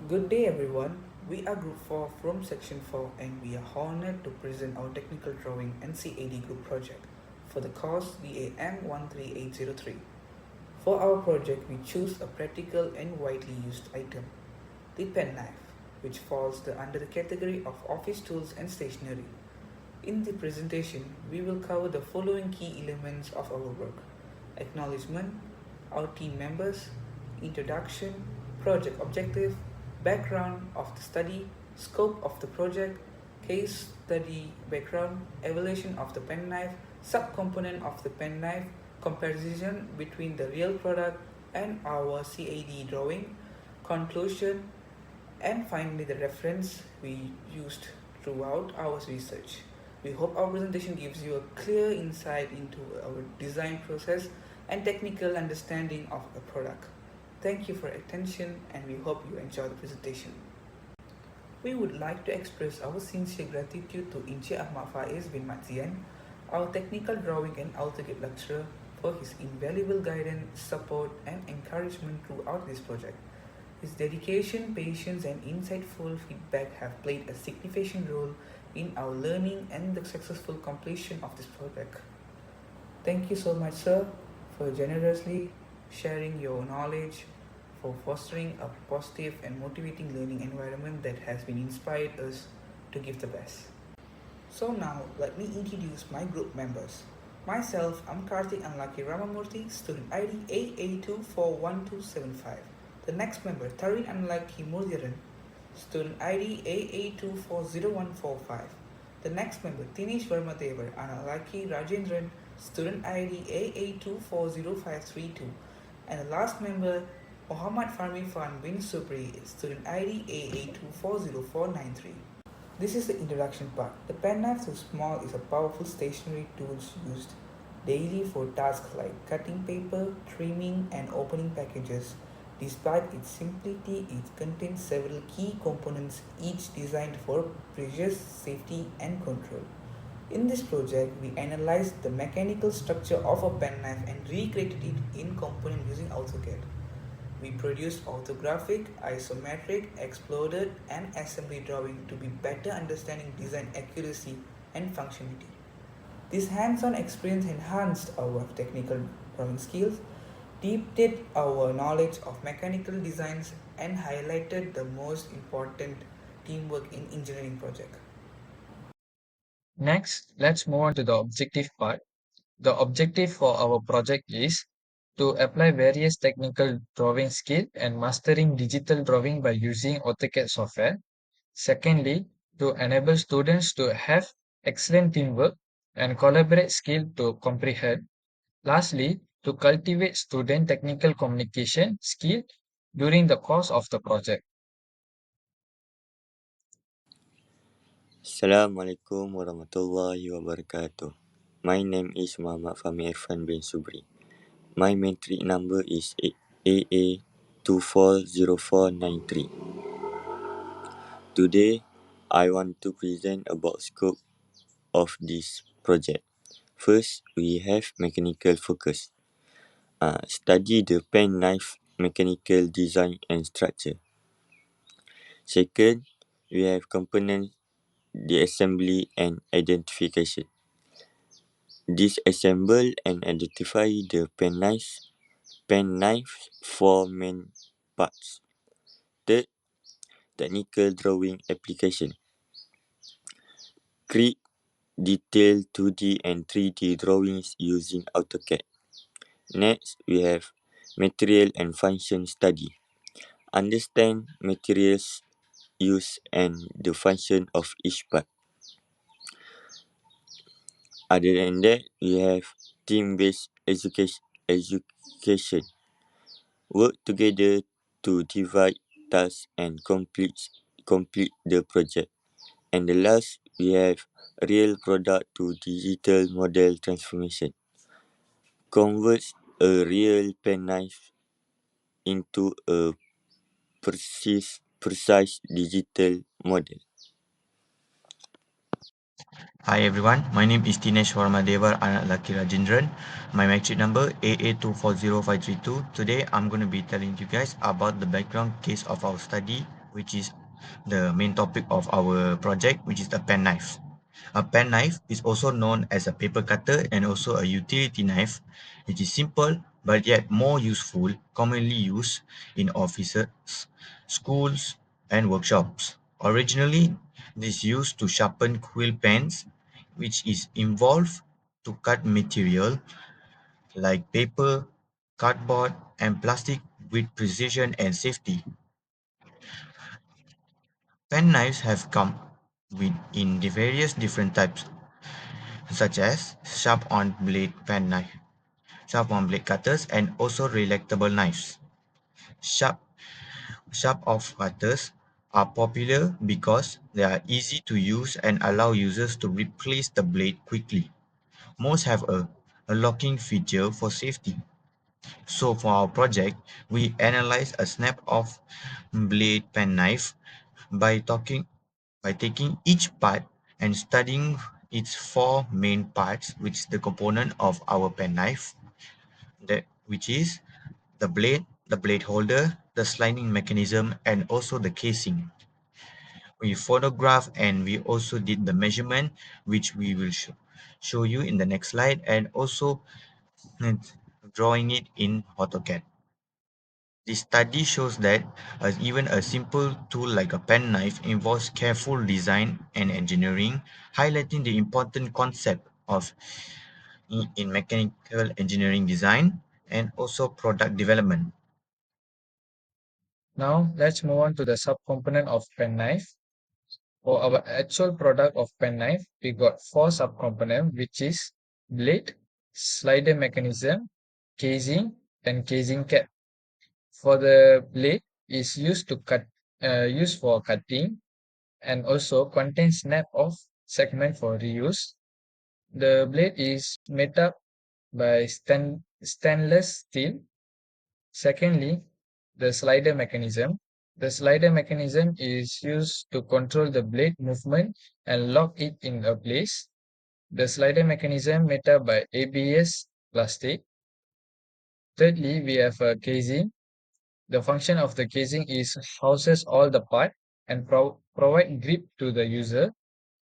Good day everyone. We are Group 4 from Section 4 and we are honored to present our technical drawing NCAD group project for the course BAM 13803. For our project, we choose a practical and widely used item, the penknife, which falls under the category of office tools and stationery. In the presentation, we will cover the following key elements of our work: acknowledgement, our team members, introduction, project objective, background of the study, scope of the project, case study background, evaluation of the penknife, subcomponent of the penknife, comparison between the real product and our CAD drawing, conclusion, and finally the reference we used throughout our research. We hope our presentation gives you a clear insight into our design process and technical understanding of the product. Thank you for your attention and we hope you enjoy the presentation. We would like to express our sincere gratitude to Encik Ahmad Faiz bin Madzian, our technical drawing and AutoCAD lecturer, for his invaluable guidance, support, and encouragement throughout this project. His dedication, patience, and insightful feedback have played a significant role in our learning and the successful completion of this project. Thank you so much, sir, for generously sharing your knowledge, for fostering a positive and motivating learning environment that has been inspired us to give the best. So now, let me introduce my group members. Myself, I'm Karthik Anlaki Ramamurthy, student ID AA241275. The next member, Tarin Anlaki Murthiran, student ID AA240145. The next member, Tinesh Varmadevar Analaki Rajendran, student ID AA240532. And the last member, Muhammad Farmi Fan bin Supri, student ID AA240493. This is the introduction part. The penknife, though small, is a powerful stationary tool used daily for tasks like cutting paper, trimming, and opening packages. Despite its simplicity, it contains several key components, each designed for precision, safety, and control. In this project, we analyzed the mechanical structure of a penknife and recreated it in component using AutoCAD. We produced orthographic, isometric, exploded, and assembly drawing to be better understanding design accuracy and functionality. This hands-on experience enhanced our technical drawing skills, deepened our knowledge of mechanical designs, and highlighted the most important teamwork in engineering project. Next, let's move on to the objective part. The objective for our project is to apply various technical drawing skill and mastering digital drawing by using AutoCAD software. Secondly, to enable students to have excellent teamwork and collaborate skill to comprehend. Lastly, to cultivate student technical communication skill during the course of the project. Assalamualaikum warahmatullahi wabarakatuh. My name is Muhammad Fahmi Irfan bin Subri. My matric number is AA240493. Today, I want to present about scope of this project. First, we have mechanical focus. Study the pen knife mechanical design and structure. Second, we have component the assembly and identification. Disassemble and identify the penknife for main parts. Third, technical drawing application. Create detailed 2D and 3D drawings using AutoCAD. Next, we have material and function study. Understand materials use and the function of each part. Other than that, we have team-based education. Work together to divide tasks and complete the project. And the last, we have real product to digital model transformation. Converts a real penknife into a precise digital model. Hi everyone, my name is Tinesh Varmadevar Analaki Rajendran. My matric number AA240532. Today I'm going to be telling you guys about the background case of our study, which is the main topic of our project, which is the pen knife. A pen knife is also known as a paper cutter and also a utility knife. It is simple but yet more useful, commonly used in offices, schools, and workshops. Originally, this used to sharpen quill pens, which is involved to cut material like paper, cardboard, and plastic with precision and safety. Pen knives have come in the various different types, such as sharp on blade cutters, and also retractable knives. Sharp sharp off cutters are popular because they are easy to use and allow users to replace the blade quickly. Most have a locking feature for safety. So for our project, we analyze a snap-off blade penknife by talking by taking each part and studying its four main parts, which is the component of our penknife, that which is the blade holder, the sliding mechanism, and also the casing. We photograph and we also did the measurement, which we will show you in the next slide, and also uh, drawing it in AutoCAD. The study shows that even a simple tool like a penknife involves careful design and engineering, highlighting the important concept of in mechanical engineering design and also product development. Now let's move on to the subcomponent of penknife. For our actual product of penknife, we got four subcomponents, which is blade, slider mechanism, casing, and casing cap. For the blade is used to cut, used for cutting, and also contains snap-off segment for reuse. The blade is made up by stainless steel. Secondly, the slider mechanism. The slider mechanism is used to control the blade movement and lock it in a place. The slider mechanism made up by ABS plastic. Thirdly, we have a casing. The function of the casing is houses all the part and provide grip to the user.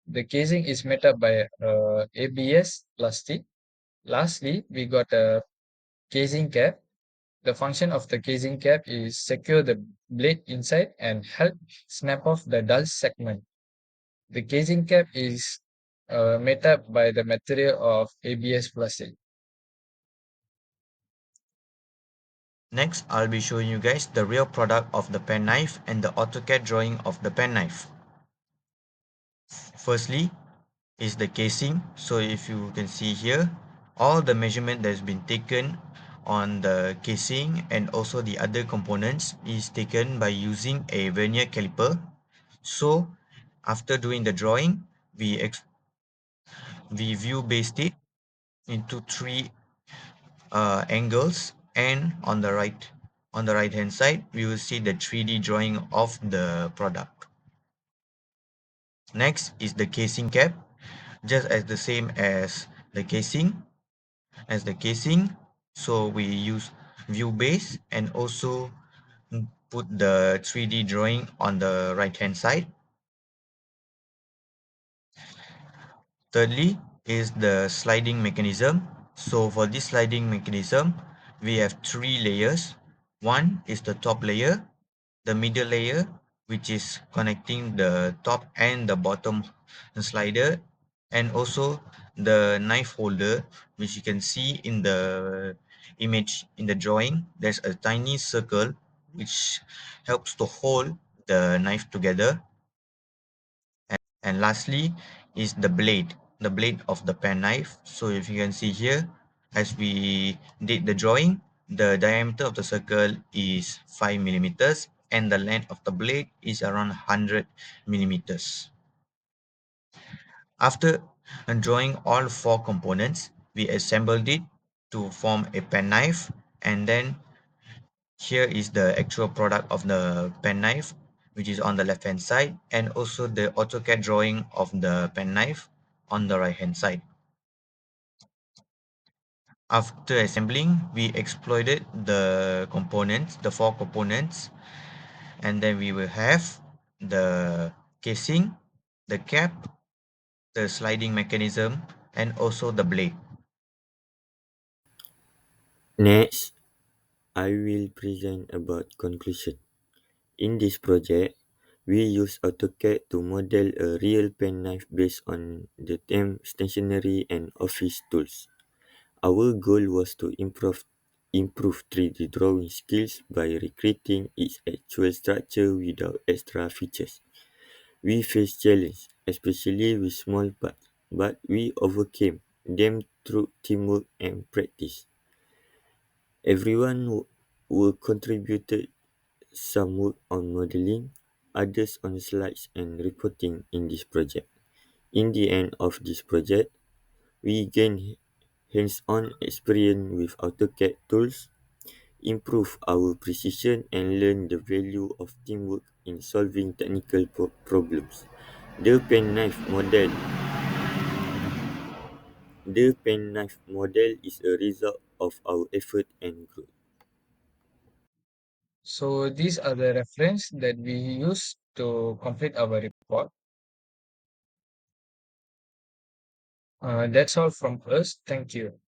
The casing is made up by ABS plastic. Lastly, we got a casing cap. The function of the casing cap is secure the blade inside and help snap off the dull segment. The casing cap is made up by the material of ABS plastic. Next, I'll be showing you guys the real product of the penknife and the AutoCAD drawing of the penknife. Firstly is the casing. So if you can see here, all the measurement that has been taken on the casing and also the other components is taken by using a vernier caliper. So after doing the drawing, we view based it into three angles, and on the right hand side we will see the 3D drawing of the product. Next is the casing cap, just as the same as the casing. So we use view base and also put the 3D drawing on the right hand side. Thirdly is the sliding mechanism. So for this sliding mechanism, we have three layers. One is the top layer, the middle layer, which is connecting the top and the bottom slider, and also the knife holder, which you can see in the image in the drawing. There's a tiny circle which helps to hold the knife together. And lastly is the blade of the pen knife. So if you can see here, as we did the drawing, the diameter of the circle is 5 millimeters and the length of the blade is around 100 millimeters. After drawing all four components, we assembled it to form a pen knife, and then here is the actual product of the pen knife, which is on the left hand side, and also the AutoCAD drawing of the pen knife on the right hand side. After assembling, we exploited the four components, And then we will have the casing, the cap, the sliding mechanism, and also the blade. Next, I will present about conclusion. In this project, we use AutoCAD to model a real penknife based on the theme stationery and office tools. Our goal was to improve 3D drawing skills by recreating its actual structure without extra features. We faced challenges, especially with small parts, but we overcame them through teamwork and practice. Everyone who contributed some work on modeling, others on slides and reporting in this project. In the end of this project, we gained hands-on experience with AutoCAD tools, improve our precision and learn the value of teamwork in solving technical problems. The penknife model the penknife model is a result of our effort and growth. So these are the reference that we use to complete our report. That's all from us. Thank you.